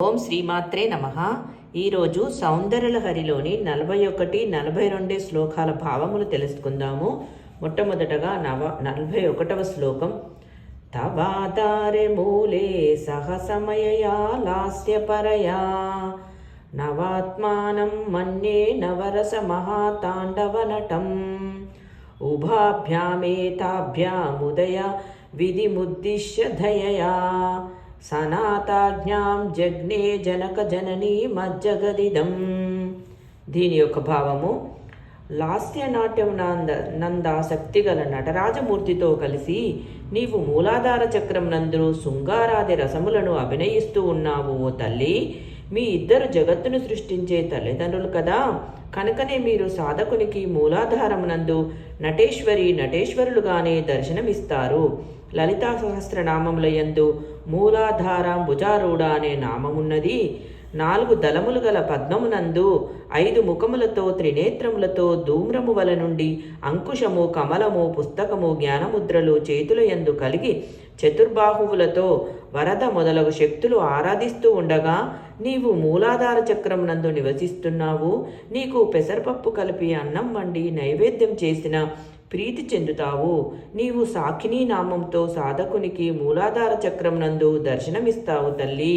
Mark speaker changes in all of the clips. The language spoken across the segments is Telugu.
Speaker 1: ఓం శ్రీమాత్రే నమః. ఈరోజు సౌందర్యలహరిలోని 41, 42 శ్లోకాల భావములు తెలుసుకుందాము. మొట్టమొదటగా 41వ శ్లోకం. తవాదారె మూలే సహసమయయా లాస్యపరయా నవాత్మానం మన్యే నవరస మహాతాండవనటం ఉభాభ్యామేతాభ్యాముదయ విధిముద్దిశ్య దయయా సనాతాజ్ఞాం జగ్నే జనక జననీ మజ్జగదిదం. దీని యొక్క భావము: లాస్య నాట్యం నందాసక్తి గల నటరాజమూర్తితో కలిసి నీవు మూలాధార చక్రం నందు శృంగారాది రసములను అభినయిస్తూ ఉన్నావు. ఓ తల్లి, మీ ఇద్దరు జగత్తును సృష్టించే తల్లిదండ్రులు కదా, కనుకనే మీరు సాధకునికి మూలాధారమునందు నటేశ్వరులుగానే దర్శనమిస్తారు. లలితా సహస్రనామముల యందు మూలాధారాంబుజారూఢ అనే నామమున్నది. 4 దళములు గల పద్మమునందు 5 ముఖములతో త్రినేత్రములతో ధూమ్రము వల నుండి అంకుశము, కమలము, పుస్తకము, జ్ఞానముద్రలు చేతుల యందు కలిగి చతుర్బాహువులతో వరద మొదలగు శక్తులు ఆరాధిస్తూ ఉండగా నీవు మూలాధార చక్రం నందు నివసిస్తున్నావు. నీకు పెసరపప్పు కలిపి అన్నం వండి నైవేద్యం చేసిన ప్రీతి చెందుతావు. నీవు సాకినీ నామంతో సాధకునికి మూలాధార చక్రం నందు దర్శనమిస్తావు తల్లి.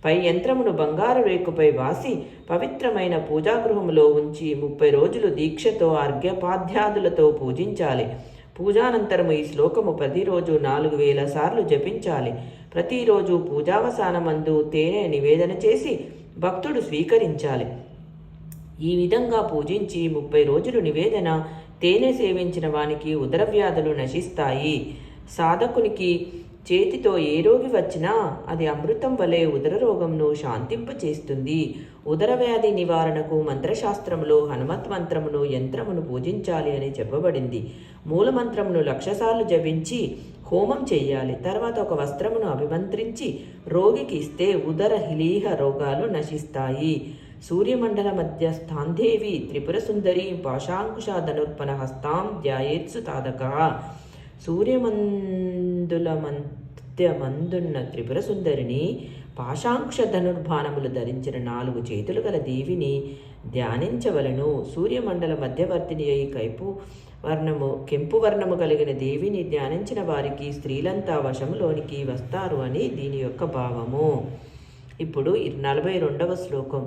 Speaker 1: పై యంత్రమును బంగారు రేకుపై వాసి పవిత్రమైన పూజాగృహములో ఉంచి 30 రోజులు దీక్షతో అర్ఘ్యపాధ్యాదులతో పూజించాలి. పూజానంతరము ఈ శ్లోకము ప్రతిరోజు 4000 సార్లు జపించాలి. ప్రతిరోజు పూజావసానమందు తేనె నివేదన చేసి భక్తుడు స్వీకరించాలి. ఈ విధంగా పూజించి 30 రోజులు నివేదన తేనె సేవించిన వానికి ఉదర వ్యాధులు నశిస్తాయి. సాధకునికి చేతితో ఏ రోగి వచ్చినా అది అమృతం వలె ఉదర రోగంను శాంతింపచేస్తుంది. ఉదర వ్యాధి నివారణకు మంత్రశాస్త్రములో హనుమత్ మంత్రమును యంత్రమును పూజించాలి అని చెప్పబడింది. మూలమంత్రమును 1,00,000 సార్లు జపించి హోమం చెయ్యాలి. తర్వాత ఒక వస్త్రమును అభిమంత్రించి రోగికి ఇస్తే ఉదర హిలీహ రోగాలు నశిస్తాయి. సూర్యమండల మధ్య స్థాందేవి త్రిపుర సుందరి పాశాంకుశ ధనుర్పణ హస్తాం ధ్యాయేత్సు తాదక. సూర్యమందుల మధ్యమందున్న త్రిపుర సుందరిని పాశాంకుశ ధనుర్బాణములు ధరించిన 4 చేతులు గల దేవిని ధ్యానించవలను. సూర్యమండల మధ్యవర్తిని అయి కెంపు వర్ణము కలిగిన దేవిని ధ్యానించిన వారికి స్త్రీలంతా వశములోనికి వస్తారు అని దీని యొక్క భావము. ఇప్పుడు 42వ శ్లోకం.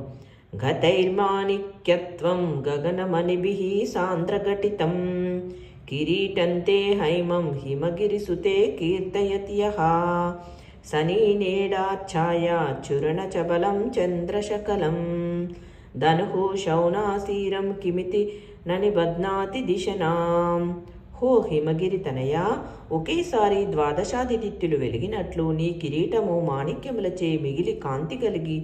Speaker 1: గతైర్మాణిక్యత్వం గగనమణిభిః సాంద్రఘటితం కిరీటంతే హైమం హిమగిరిసుతే కీర్తయతి యః సనీనేడాఛాయా చురణచబలం చంద్రశకలం ధనుః శౌనాసీరం కిమితి ననిబధ్నాతి దిశనాం. హో హిమగిరి తనయా, ఒకేసారి 12 వెలిగినట్లు నీ కిరీటము మాణిక్యములచే మిగిలి కాంతి కలిగి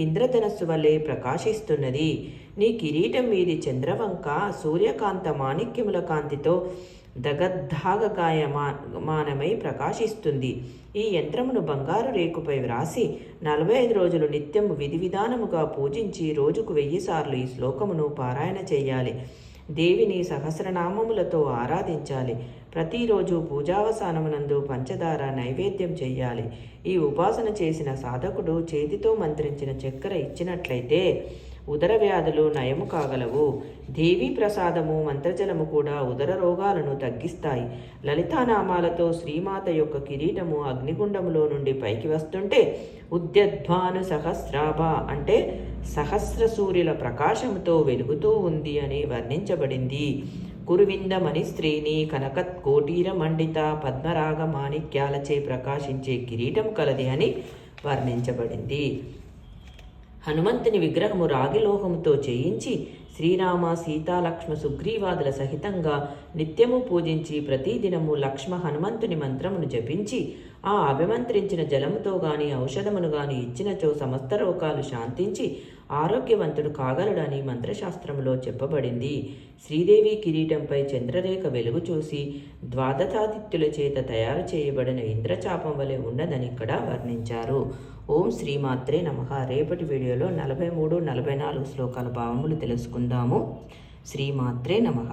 Speaker 1: ఇంద్రధనస్సు వలె ప్రకాశిస్తున్నది. నీ కిరీటం మీది చంద్రవంక సూర్యకాంత మాణిక్యముల కాంతితో దగద్ధాగగాయమానమై ప్రకాశిస్తుంది. ఈ యంత్రమును బంగారు రేకుపై వ్రాసి 45 రోజులు నిత్యము విధి విధానముగా పూజించి రోజుకు 1000 సార్లు ఈ శ్లోకమును పారాయణ చేయాలి. దేవిని సహస్రనామములతో ఆరాధించాలి. ప్రతిరోజు పూజావసానమునందు పంచదార నైవేద్యం చెయ్యాలి. ఈ ఉపాసన చేసిన సాధకుడు చేతితో మంత్రించిన చక్కెర ఇచ్చినట్లయితే ఉదర వ్యాధులు నయము కాగలవు. దేవీ ప్రసాదము మంత్రజలము కూడా ఉదర రోగాలను తగ్గిస్తాయి. లలితానామాలతో శ్రీమాత యొక్క కిరీటము అగ్నిగుండములో నుండి పైకి వస్తుంటే ఉద్యద్భాను సహస్రాభ అంటే సహస్ర సూర్యుల ప్రకాశముతో వెలుగుతూ ఉంది అని వర్ణించబడింది. కురువిందమణి స్త్రీని కనకత్ కోటీర మండిత పద్మరాగ మాణిక్యాలచే ప్రకాశించే కిరీటం కలది అని వర్ణించబడింది. హనుమంతుని విగ్రహము రాగిలోహముతో చేయించి శ్రీరామ సీతా లక్ష్మ సుగ్రీవాదుల సహితంగా నిత్యము పూజించి ప్రతిదినము లక్ష్మ హనుమంతుని మంత్రమును జపించి ఆ అభిమంత్రించిన జలముతో గాని ఔషధమును గాని ఇచ్చినచో సమస్త రోగాలు శాంతించి ఆరోగ్యవంతుడు కాగలడని మంత్రశాస్త్రములో చెప్పబడింది. శ్రీదేవి కిరీటంపై చంద్రరేఖ వెలుగు చూసి 12 చేత తయారు చేయబడిన ఇంద్రచాపం వలె ఉన్నదని ఇక్కడ వర్ణించారు. ఓం శ్రీమాత్రే నమః. రేపటి వీడియోలో 43, 44 శ్లోకాల భావములు తెలుసుకుందాము. శ్రీమాత్రే నమః.